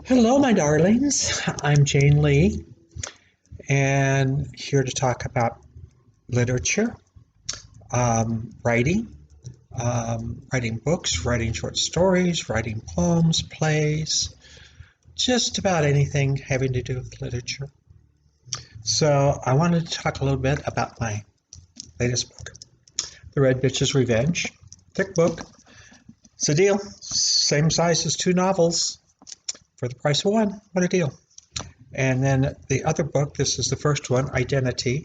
Hello, my darlings. I'm Jane Lee, and here to talk about literature, writing, writing books, writing short stories, writing poems, plays, just about anything having to do with literature. So, I wanted to talk a little bit about my latest book, The Red Bitch's Revenge. Thick book. It's a deal. Same size as two novels for the price of one. What a deal. And then the other book, this is the first one, Identity.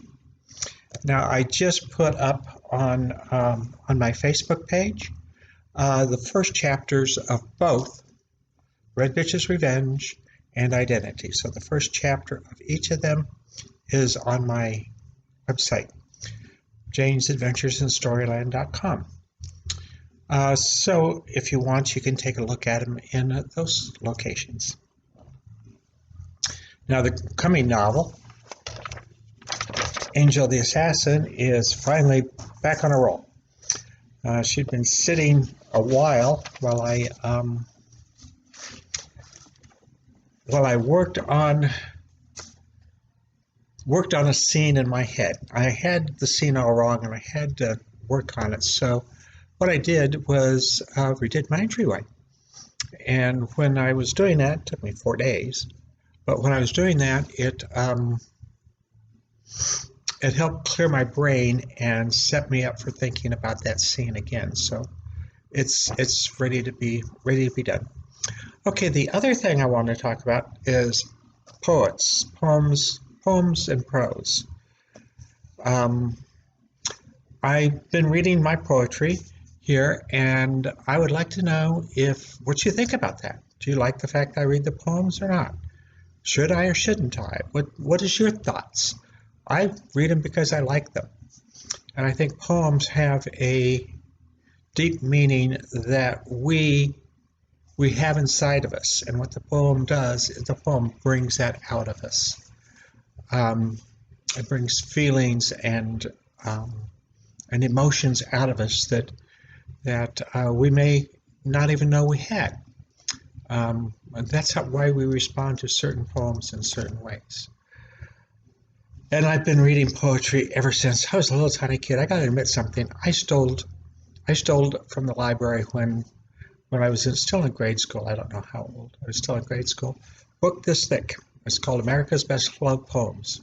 Now, I just put up on my Facebook page the first chapters of both Red Bitch's Revenge and Identity. So the first chapter of each of them is on my website, janesadventuresinstoryland.com. So if you want, you can take a look at them in those locations. Now, the coming novel, Angel the Assassin, is finally back on a roll. She'd been sitting a while while I worked on a scene in my head. I had the scene all wrong, and I had to work on it. So what I did was redid my entryway. And when I was doing that, it took me 4 days. But when I was doing that, it helped clear my brain and set me up for thinking about that scene again. So it's ready to be done. Okay, the other thing I want to talk about is poems and prose. I've been reading my poetry here, and I would like to know what you think about that. Do you like the fact I read the poems or not? Should I or shouldn't I? What is your thoughts? I read them because I like them. And I think poems have a deep meaning that we have inside of us. And what the poem does is the poem brings that out of us. It brings feelings and emotions out of us that we may not even know we had. And that's why we respond to certain poems in certain ways. And I've been reading poetry ever since I was a little tiny kid. I got to admit something. I stole from the library when I was still in grade school. I don't know how old. I was still in grade school. Book this thick. It's called America's Best Loved Poems.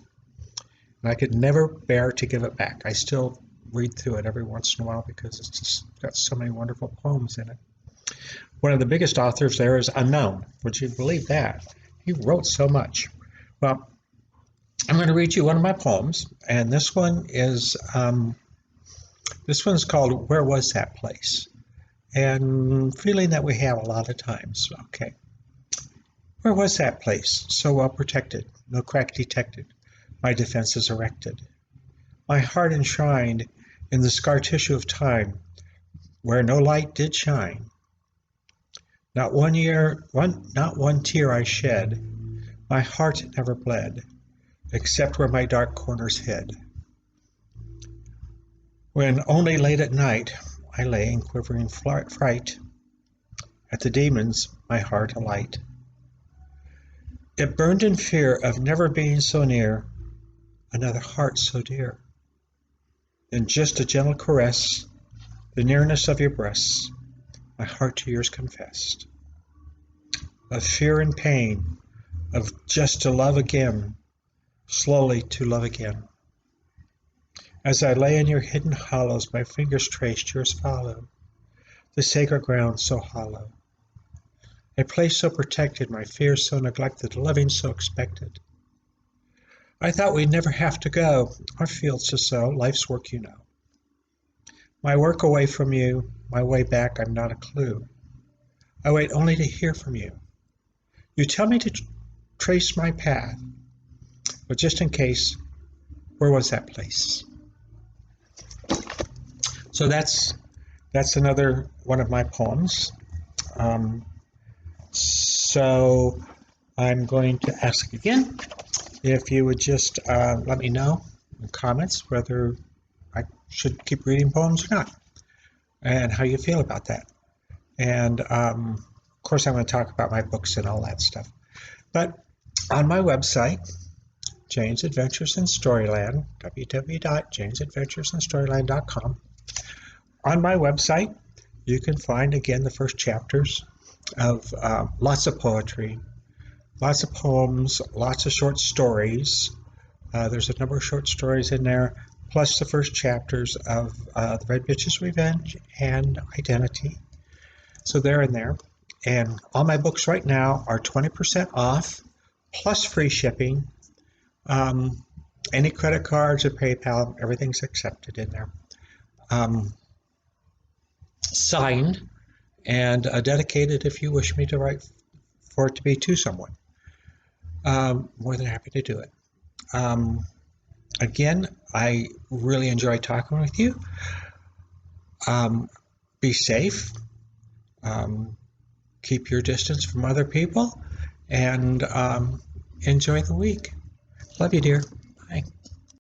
And I could never bear to give it back. I still read through it every once in a while because it's just got so many wonderful poems in it. One of the biggest authors there is unknown. Would you believe that? He wrote so much. Well, I'm going to read you one of my poems, and this one's called Where Was That Place? And feeling that we have a lot of times. Okay. Where was that place, so well protected, no crack detected, my defenses erected? My heart enshrined in the scar tissue of time, where no light did shine. Not one tear I shed, my heart never bled, except where my dark corners hid. When only late at night I lay in quivering fright, at the demons my heart alight. It burned in fear of never being so near another heart so dear. In just a gentle caress, the nearness of your breasts, my heart to yours confessed. Of fear and pain, of just to love again, slowly to love again. As I lay in your hidden hollows, my fingers traced, yours follow, the sacred ground so hollow. A place so protected, my fears so neglected, loving so expected. I thought we'd never have to go, our fields to sow, life's work you know. My work away from you, my way back I'm not a clue. I wait only to hear from you. You tell me to trace my path, but just in case, where was that place? So that's another one of my poems. So I'm going to ask again if you would just let me know in the comments whether I should keep reading poems or not, and how you feel about that. And of course, I'm going to talk about my books and all that stuff. But on my website, Jane's Adventures in Storyland, www.janesadventuresinstoryland.com. On my website, you can find again the first chapters of lots of poetry, lots of poems, lots of short stories. There's a number of short stories in there, plus the first chapters of The Red Bitch's Revenge and Identity. So they're in there. And all my books right now are 20% off, plus free shipping. Any credit cards or PayPal, everything's accepted in there. Signed and dedicated if you wish me to write for it to be to someone. More than happy to do it. Again, I really enjoy talking with you. Be safe. Keep your distance from other people, and enjoy the week. Love you, dear. Bye.